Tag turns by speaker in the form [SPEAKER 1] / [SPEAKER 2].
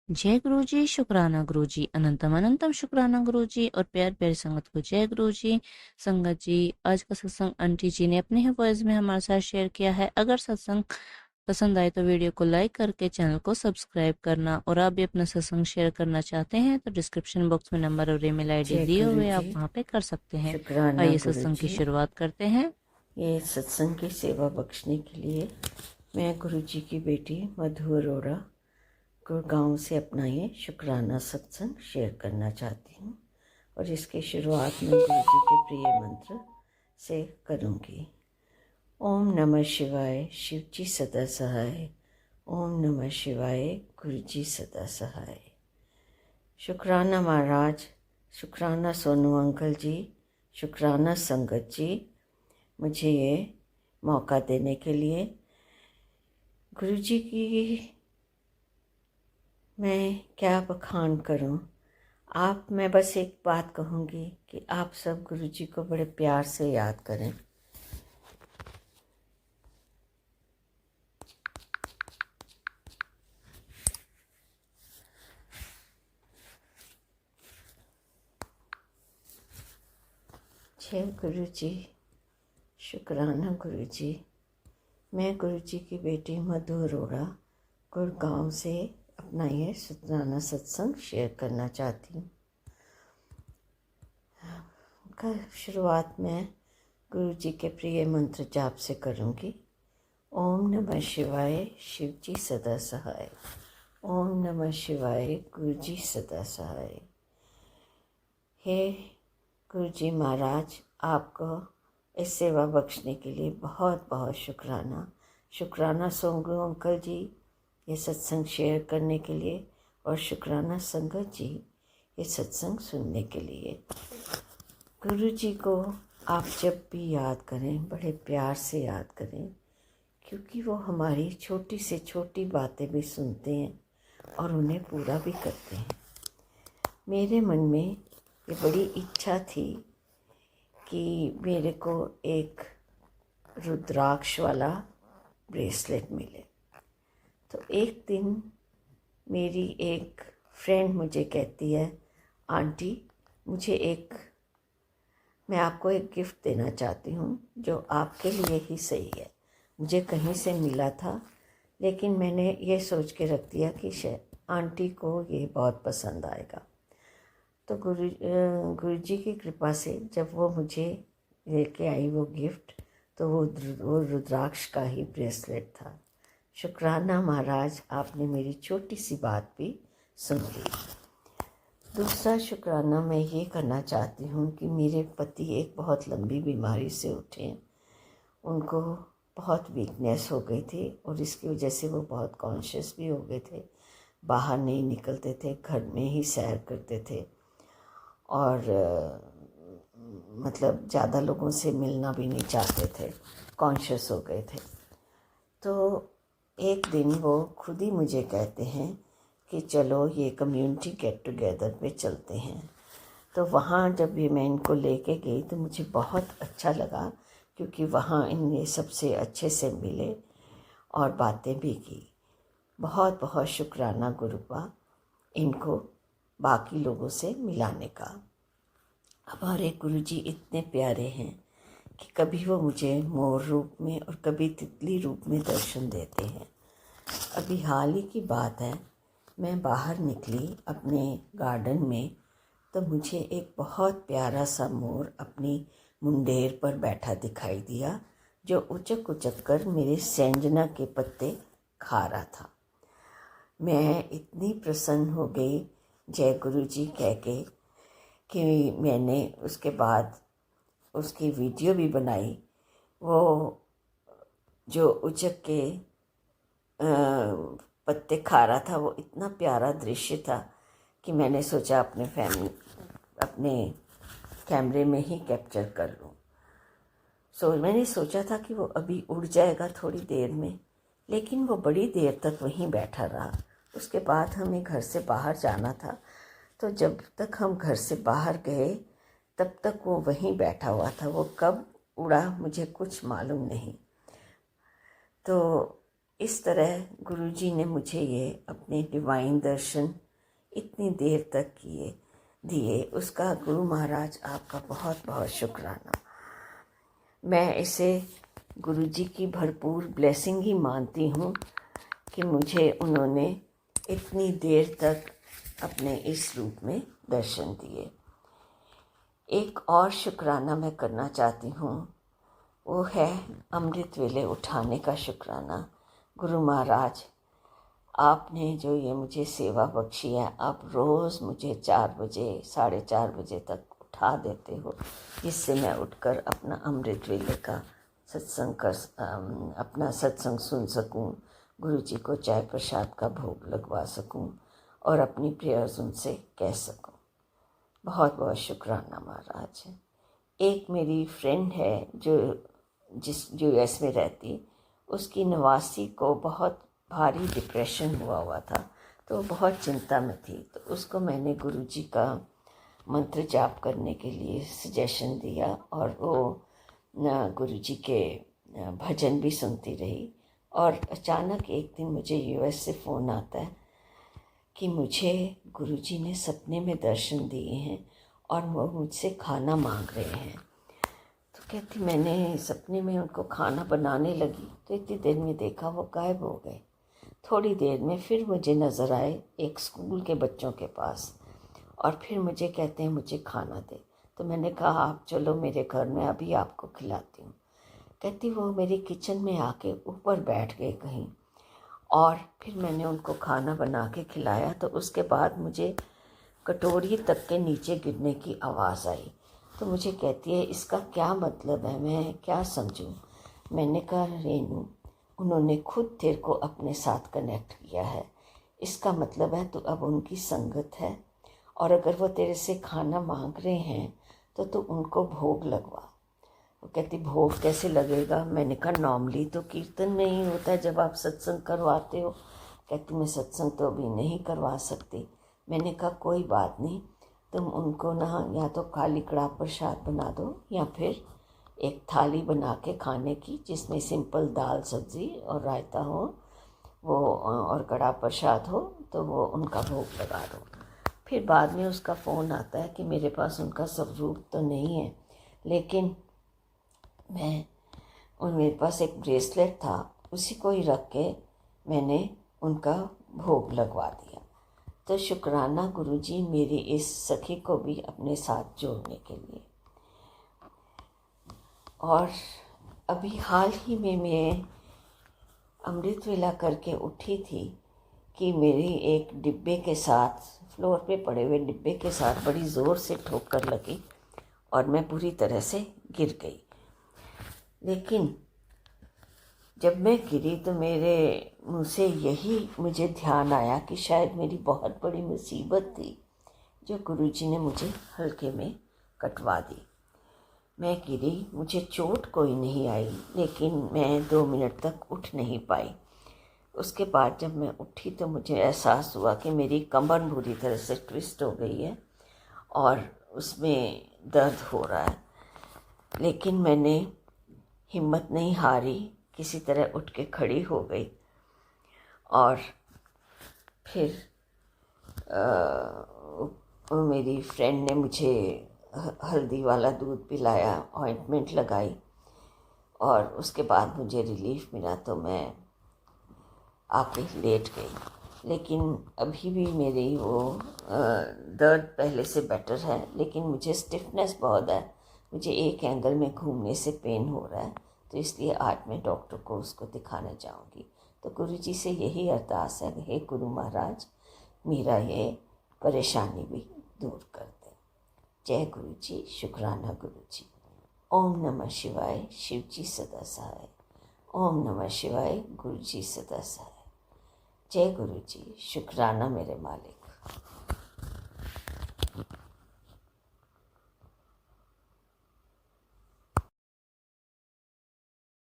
[SPEAKER 1] जय गुरु जी, शुक्राना गुरु जी, अनंतम अनंतम शुक्राना गुरु जी और प्यार प्यारी संगत को जय गुरु जी। संगत जी, आज का सत्संग आंटी जी ने अपने ही वॉइस में हमारे साथ शेयर किया है। अगर सत्संग पसंद आए तो वीडियो को लाइक करके चैनल को सब्सक्राइब करना, और आप भी अपना सत्संग शेयर करना चाहते हैं तो डिस्क्रिप्शन बॉक्स में नंबर और ईमेल आईडी
[SPEAKER 2] जय
[SPEAKER 1] दिए
[SPEAKER 2] गुरु
[SPEAKER 1] हुए
[SPEAKER 2] जी,
[SPEAKER 1] आप वहां पे कर सकते हैं।
[SPEAKER 2] शुक्राना
[SPEAKER 1] आइए
[SPEAKER 2] गुरु
[SPEAKER 1] सत्संग की
[SPEAKER 2] जी।
[SPEAKER 1] शुरुआत करते हैं।
[SPEAKER 2] ये सत्संग की सेवा बख्शने के लिए मैं गुरु जी की बेटी मधु अरोड़ा गुड़गांव से अपना ये शुक्राना सत्संग शेयर करना चाहती हूँ, और इसकी शुरुआत मैं गुरु जी के प्रिय मंत्र से करूँगी। ओम नमः शिवाय, शिव जी सदा सहाय। ओम नमः शिवाय, गुरु जी सदा सहाय। शुक्राना महाराज, शुक्राना सोनू अंकल जी, शुक्राना संगत जी, मुझे ये मौका देने के लिए। गुरु जी की मैं क्या बखान करूं। मैं बस एक बात कहूँगी कि आप सब गुरु जी को बड़े प्यार से याद करें। जय गुरु जी, शुक्राना गुरु जी। मैं गुरु जी की बेटी मधु अरोड़ा गुड़गांव से अपना ये शुक्राना सत्संग शेयर करना चाहती हूँ। शुरुआत में गुरु जी के प्रिय मंत्र जाप से करूँगी। ओम नमः शिवाय, शिव जी सदा सहाय। ओम नमः शिवाय, गुरु जी सदा सहाय। हे गुरु जी महाराज, आपको इस सेवा बख्शने के लिए बहुत बहुत शुक्राना। शुक्राना सोनू अंकल जी ये सत्संग शेयर करने के लिए, और शुक्राना संगत जी ये सत्संग सुनने के लिए। गुरु जी को आप जब भी याद करें बड़े प्यार से याद करें, क्योंकि वो हमारी छोटी से छोटी बातें भी सुनते हैं और उन्हें पूरा भी करते हैं। मेरे मन में ये बड़ी इच्छा थी कि मेरे को एक रुद्राक्ष वाला ब्रेसलेट मिले। तो एक दिन मेरी एक फ्रेंड मुझे कहती है, आंटी मैं आपको एक गिफ्ट देना चाहती हूँ जो आपके लिए ही सही है। मुझे कहीं से मिला था, लेकिन मैंने ये सोच के रख दिया कि शायद आंटी को ये बहुत पसंद आएगा। तो गुरु जी की कृपा से जब वो मुझे लेके आई वो गिफ्ट, तो वो रुद्राक्ष का ही ब्रेसलेट था। शुक्राना महाराज, आपने मेरी छोटी सी बात भी सुन ली। दूसरा शुक्राना मैं ये करना चाहती हूँ कि मेरे पति एक बहुत लंबी बीमारी से उठे। उनको बहुत वीकनेस हो गई थी और इसकी वजह से वो बहुत कॉन्शियस भी हो गए थे। बाहर नहीं निकलते थे, घर में ही सैर करते थे, और मतलब ज़्यादा लोगों से मिलना भी नहीं चाहते थे, कॉन्शियस हो गए थे। तो एक दिन वो खुद ही मुझे कहते हैं कि चलो ये कम्युनिटी गेट टुगेदर पे चलते हैं। तो वहाँ जब भी मैं इनको लेके गई तो मुझे बहुत अच्छा लगा, क्योंकि वहाँ इनने सबसे अच्छे से मिले और बातें भी की। बहुत बहुत शुक्राना गुरुपा इनको बाकी लोगों से मिलाने का। हमारे गुरुजी इतने प्यारे हैं कि कभी वो मुझे मोर रूप में और कभी तितली रूप में दर्शन देते हैं। अभी हाल ही की बात है, मैं बाहर निकली अपने गार्डन में, तो मुझे एक बहुत प्यारा सा मोर अपनी मुंडेर पर बैठा दिखाई दिया, जो उचक उचक कर मेरे सेंजना के पत्ते खा रहा था। मैं इतनी प्रसन्न हो गई जय गुरु जी कह के कि मैंने उसके बाद उसकी वीडियो भी बनाई। वो जो उचक के पत्ते खा रहा था, वो इतना प्यारा दृश्य था कि मैंने सोचा अपने कैमरे में ही कैप्चर कर लूँ। मैंने सोचा था कि वो अभी उड़ जाएगा थोड़ी देर में, लेकिन वो बड़ी देर तक वहीं बैठा रहा। उसके बाद हमें घर से बाहर जाना था, तो जब तक हम घर से बाहर गए तब तक वो वहीं बैठा हुआ था। वो कब उड़ा मुझे कुछ मालूम नहीं। तो इस तरह गुरुजी ने मुझे ये अपने डिवाइन दर्शन इतनी देर तक दिए, उसका गुरु महाराज आपका बहुत बहुत शुक्राना। मैं इसे गुरुजी की भरपूर ब्लेसिंग ही मानती हूँ कि मुझे उन्होंने इतनी देर तक अपने इस रूप में दर्शन दिए। एक और शुक्राना मैं करना चाहती हूँ, वो है अमृत वेले उठाने का शुक्राना। गुरु महाराज, आपने जो ये मुझे सेवा बख्शी है, आप रोज़ मुझे 4 बजे 4:30 बजे तक उठा देते हो, जिससे मैं उठकर अपना अमृत वेले का अपना सत्संग सुन सकूं, गुरुजी को चाय प्रसाद का भोग लगवा सकूं और अपनी प्रेयर्स उनसे कह सकूं। बहुत बहुत शुक्राना महाराज। एक मेरी फ्रेंड है जो US में रहती, उसकी नवासी को बहुत भारी डिप्रेशन हुआ था, तो बहुत चिंता में थी। तो उसको मैंने गुरुजी का मंत्र जाप करने के लिए सजेशन दिया और वो गुरुजी के भजन भी सुनती रही। और अचानक एक दिन मुझे US से फ़ोन आता है कि मुझे गुरुजी ने सपने में दर्शन दिए हैं और वो मुझसे खाना मांग रहे हैं। तो कहती, मैंने सपने में उनको खाना बनाने लगी तो इतनी देर में देखा वो गायब हो गए। थोड़ी देर में फिर मुझे नज़र आए एक स्कूल के बच्चों के पास, और फिर मुझे कहते हैं मुझे खाना दे। तो मैंने कहा आप चलो मेरे घर में, अभी आपको खिलाती हूँ। कहती वो मेरी किचन में आके ऊपर बैठ गए कहीं, और फिर मैंने उनको खाना बना के खिलाया। तो उसके बाद मुझे कटोरी तक के नीचे गिरने की आवाज़ आई। तो मुझे कहती है इसका क्या मतलब है, मैं क्या समझूं? मैंने कहा रेनू, उन्होंने खुद तेरे को अपने साथ कनेक्ट किया है, इसका मतलब है तो अब उनकी संगत है, और अगर वो तेरे से खाना मांग रहे हैं तो तू उनको भोग लगवा। वो कहती भोग कैसे लगेगा? मैंने कहा नॉर्मली तो कीर्तन में ही होता है जब आप सत्संग करवाते हो। कहती मैं सत्संग तो अभी नहीं करवा सकती। मैंने कहा कोई बात नहीं, तुम उनको ना या तो खाली कड़ा प्रसाद बना दो या फिर एक थाली बना के खाने की, जिसमें सिंपल दाल सब्ज़ी और रायता हो वो, और कड़ा प्रसाद हो, तो वो उनका भोग लगा दो। फिर बाद में उसका फ़ोन आता है कि मेरे पास उनका स्वरूप तो नहीं है, लेकिन मेरे पास एक ब्रेसलेट था, उसी को ही रख के मैंने उनका भोग लगवा दिया। तो शुक्राना गुरुजी मेरी इस सखी को भी अपने साथ जोड़ने के लिए। और अभी हाल ही में मैं अमृत वेला करके उठी थी कि मेरी एक डिब्बे के साथ, फ्लोर पे पड़े हुए डिब्बे के साथ बड़ी ज़ोर से ठोकर लगी और मैं पूरी तरह से गिर गई। लेकिन जब मैं गिरी तो मेरे मुँह से यही मुझे ध्यान आया कि शायद मेरी बहुत बड़ी मुसीबत थी जो गुरुजी ने मुझे हल्के में कटवा दी। मैं गिरी, मुझे चोट कोई नहीं आई, लेकिन मैं 2 मिनट तक उठ नहीं पाई। उसके बाद जब मैं उठी तो मुझे एहसास हुआ कि मेरी कमर बुरी तरह से ट्विस्ट हो गई है और उसमें दर्द हो रहा है। लेकिन मैंने हिम्मत नहीं हारी, किसी तरह उठ के खड़ी हो गई। और फिर मेरी फ्रेंड ने मुझे हल्दी वाला दूध पिलाया, ऑइंटमेंट लगाई, और उसके बाद मुझे रिलीफ मिला तो मैं आके लेट गई। लेकिन अभी भी मेरी वो दर्द पहले से बेटर है, लेकिन मुझे स्टिफनेस बहुत है, मुझे एक एंगल में घूमने से पेन हो रहा है, तो इसलिए आज मैं डॉक्टर को उसको दिखाने जाऊंगी। तो गुरुजी से यही अरदास है, हे गुरु महाराज मेरा ये परेशानी भी दूर कर दे। जय गुरु जी, शुक्राना गुरु जी। ओम नमः शिवाय, शिव जी सदा सहाय। ओम नमः शिवाय, गुरु जी सदा सहाय। जय गुरु जी, शुक्राना मेरे मालिक।